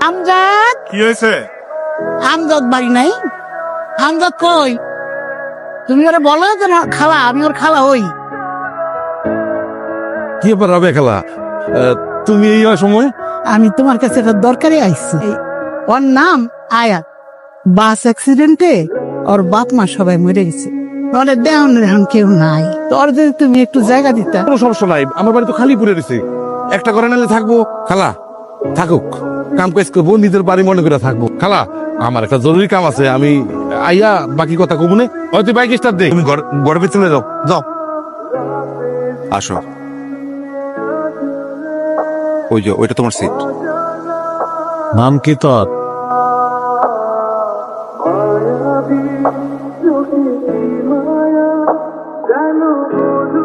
আমজাদ, কি হয়েছে? আমজাদ বাড়ি নাই? আমজাদ কই? তুমি ওরা বলো যে না খালা, আমি ওর খালা হই। কি ব্যাপার হবে খালা? তুমি এই সময়? আমি তোমার কাছে একটা দরকারে আইছি। ওর নাম আয়াত। বাস অ্যাক্সিডেন্টে ওর বাপ মা সবাই মরে গেছে। ওরে দেওয়ান এখন কেউ নাই। তোর যদি তুমি একটু জায়গা দিতা। কোনো সমস্যা নাই, আমার বাড়ি তো খালি পড়ে রয়েছে। একটা করে নালে থাকবো। খালা থাকুক, কাম কাজ করবো, নিজের বাড়ি মনে করে থাকবো। খালা আমার একটা জরুরি কাম আছে, আমি আইয়া বাকি কথা কব না। হয়তো বাইক স্টার্ট দে, তুমি গড়ে চলে যাও। যাও, আসো। ওই যে ওইটা তোমার সিট। নাম কি তোর?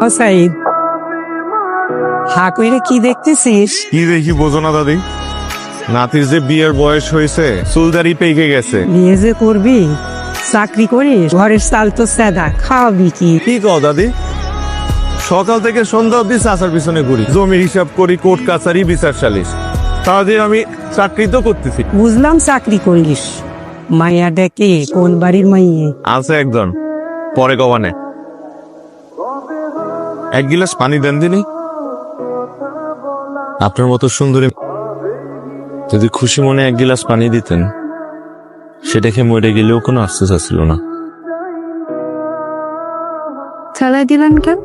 ও সাইদ, হা কইরে কি দেখতেছিস? কি দেখি বোঝো না দাদি? নাতির যে বিয়ের বয়স হয়েছে, চুলদারি পেকে গেছে। বিয়ে যে করবি, চাকরি করিস, ঘরের চাল তো সাদা, খাওয়াবি কি? কি কও দাদি? সকাল থেকে সন্ধ্যা অব্দি চাচার পিছনে ঘুরি, জমির হিসাব করি, কোর্ট কাছারি, বিচার সালিশ। তাদের আমি চাকরি তো করতেছি। বুঝলাম চাকরি করিস, মাইয়া ডেকে কোন বাড়ির মাইয়ে? আছে একজন, পরে কবানে। এক গিলাস পানি দেন দিনি। আপনার মতো সুন্দরী যদি খুশি মনে এক গিলাস পানি দিতেন, সেটা খেয়ে মরে গেলেও কোনো আফসোস আসছিল না। চালাই দিলেন কেন?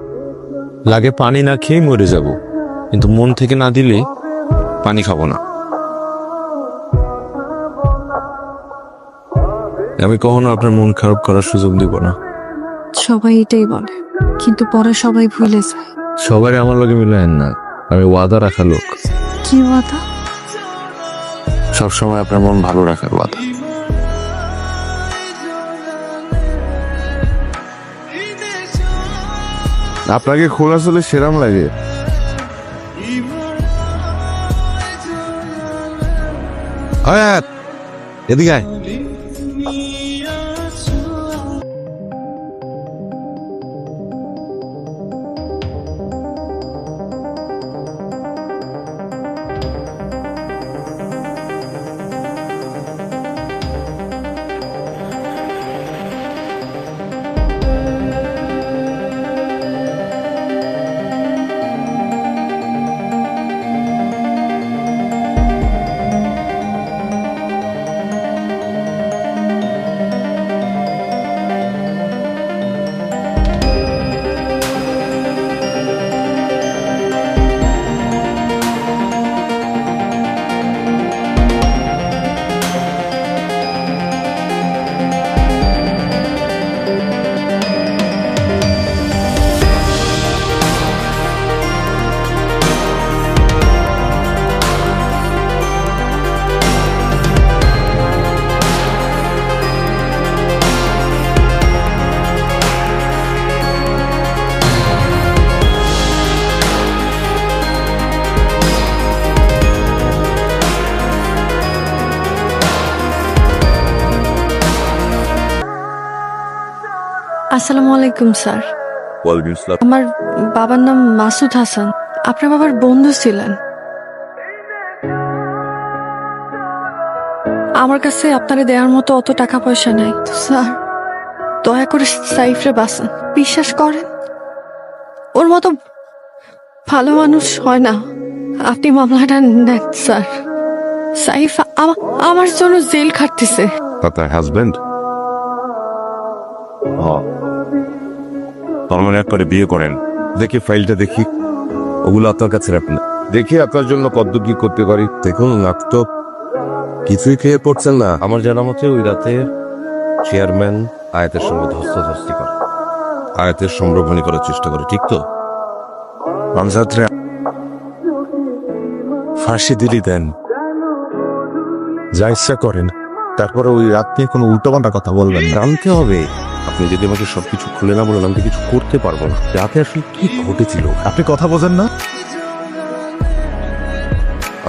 লাগে পানি না খেয়ে মরে যাব, কিন্তু মন থেকে না দিলে পানি খাবো না। আমি কখনো আপনার মন খারাপ করার সুযোগ দিব না। সবাই এটাই বলে, কিন্তু পরে সবাই ভুলে যায়। সবাই আমার লগে মিলায়েন না, আমি ওয়াদা রাখা লোক। কি কথা? সবসময় আপনার মন ভালো রাখার ওয়াদা। আপনাকে খোলা চলে সেরাম লাগে। আয়াত, এদিকে আয়। আসসালামু আলাইকুম স্যার। ওয়ালাইকুম আসসালাম। আমার বাবার নাম মাসুদ হাসান, আপনার বাবার বন্ধু ছিলেন। আমার কাছে আপনারে দেওয়ার মতো অত টাকা পয়সা নাই তো স্যার, দয়া করে সাইফরে বাঁচান। বিশ্বাস করেন, ওর মতো ভালো মানুষ হয় না। আপনি মামলাটা নেন স্যার। সাইফ আমার জন্য জেল খাটতেছে। তার হাজবেন্ড? তার মানে একবারে বিয়ে করেন। দেখি ফাইলটা দেখি, ওগুলো আপনার কাছে রাখেন। দেখি আপনার জন্য কত কি করতে পারি। দেখুন তো কিছুই খেয়ে পড়ছেন না। আমার জানা মতে ওই রাতে চেয়ারম্যান আয়াতের সঙ্গে ধস্তাধস্তি করে, আয়াতের সম্ভ্রমণী করার চেষ্টা করে, ঠিক তো? আমজাদরে ফাঁসি দিলি দেন, যা ইচ্ছা করেন, তারপরে ওই রাত নিয়ে কোনো উল্টোপাল্টা কথা বলবেন। জানতে হবে, আপনি যদি আমাকে সবকিছু খুলে না বলেন, আমি তো কিছু করতে পারবো না। রাতে আসলে কি ঘটেছিল? আপনি কথা বোঝেন না?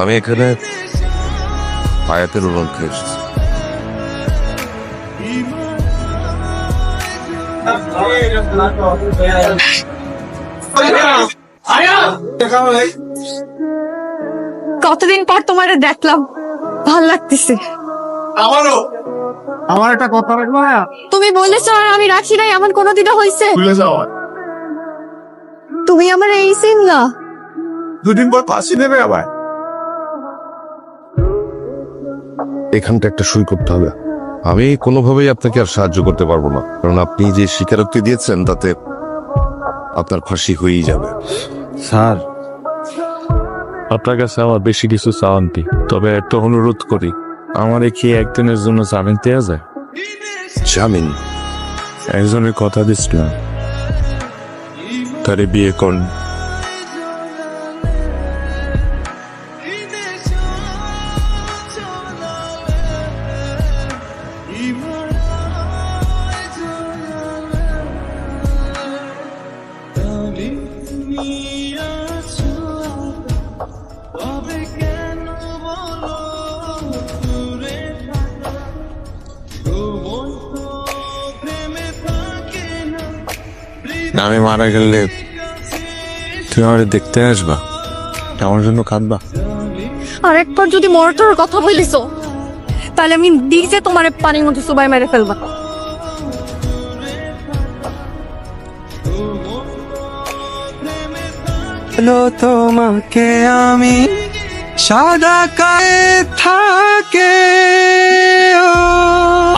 আমি এখানে আয়াতের উল্লঙ্ঘে এসেছি। কতদিন পর তোমার দেখলাম, ভাল লাগতেছে। আমার একটা কথা রাখবো না, তুমি বলেছো আর আমি রাখি নাই, এমন কোনোদিনও হয়েছে? ভুলে যাও। তুমি আমার এই সিন না। দুদিন পর ফাঁসি দেবে আবার। এখানটা একটা সই করতে হবে। আমি কোনোভাবেই আপনাকে আর সাহায্য করতে পারবো না, কারণ আপনি যে স্বীকারোক্তি দিয়েছেন তাতে আপনার ফাঁসি হয়েই যাবে। স্যার, আপনার কাছে আমার বেশি কিছু চাওয়ান্তি, তবে একটা অনুরোধ করি, আমার কি একদিনের জন্য জামিন দেওয়া যায়? জামিন? একজনের কথা দিচ্ছিলাম, তারে বিয়ে করুন। আমি মারা গেলে তুমি আমার দেখতে আসবা, আমার জন্য কাঁদবা। আরেকবার যদি মরটোর কথা বলিস তাহলে আমি দিজে তোমার পানির মধ্যে সবাই মেরে ফেলবা। তোমাকে আমি সাদা কায়ে থাকে।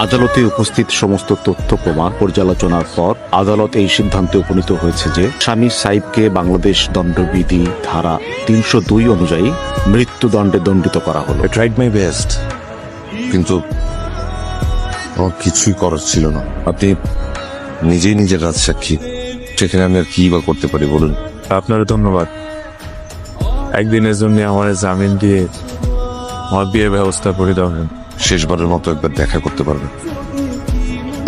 আদালতে উপস্থিত সমস্ত তথ্য প্রমাণ পর্যালোচনার পর আদালত এই সিদ্ধান্তে উপনীত হয়েছে যে স্বামী সাইবকে বাংলাদেশ দণ্ডবিধি ধারা 302 অনুযায়ী মৃত্যুদণ্ডে দণ্ডিত করা হলো। ট্রাইড মাই বেস্ট, কিন্তু আমার কিছুই করার ছিল না। আপনি নিজেই নিজের রাজসাক্ষী, সেখানে আমি আর কি বা করতে পারি বলুন? আপনার ধন্যবাদ, একদিনের জন্য আমার জামিন দিয়ে আমার বিয়ের ব্যবস্থা করে দেবেন। শেষবারের মতো একবার দেখা করতে পারবেন।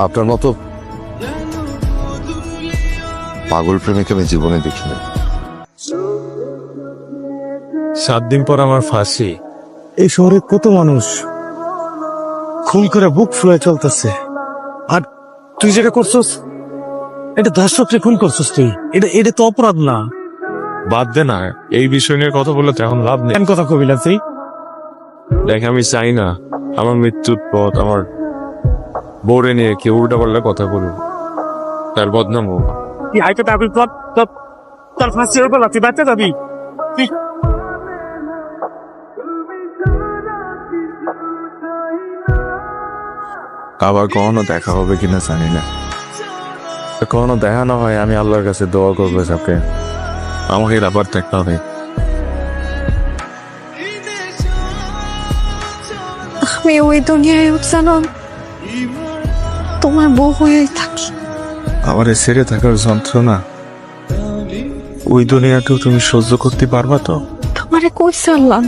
আপনার মতো পাগল প্রেমিক আমি জীবনে দেখিনি। 7 দিন পর আমার ফাঁসি। এই শহরে কত মানুষ খুন করে বুক ফুলে চলতেছে, আর তুই যেটা করছস এটা দর্শকরে খুন করছস। তুই এটা তো অপরাধ না। বাদ দে না, এই বিষয় নিয়ে কথা বলে তো এখন লাভ নেই। কেন কথা কবি না তুই? দেখ, আমি চাই না আমার মৃত্যুর পর আমার বোর্ডে নিয়ে কেউ উল্টা পাল্টা কথা বলুক, তার বদনাম হোক। তুই হাইতে যাবি, তোর ফাঁসি হবে না, তুই বাঁচতে যাবি। আবার কখনো দেখা হবে কিনা জানি না, কখনো দেখা না হয় আমি আল্লাহর কাছে দোয়া করবো যাতে আমাকে আবার দেখা হবে। আমি ওই দুনিয়ায় জানো তোমার বউ হয়েই থাকি। আমার ছেড়ে থাকার যন্ত্রণা ওই দুনিয়াটাও তুমি সহ্য করতে পারবা তো? তোমারে কই সারলাম?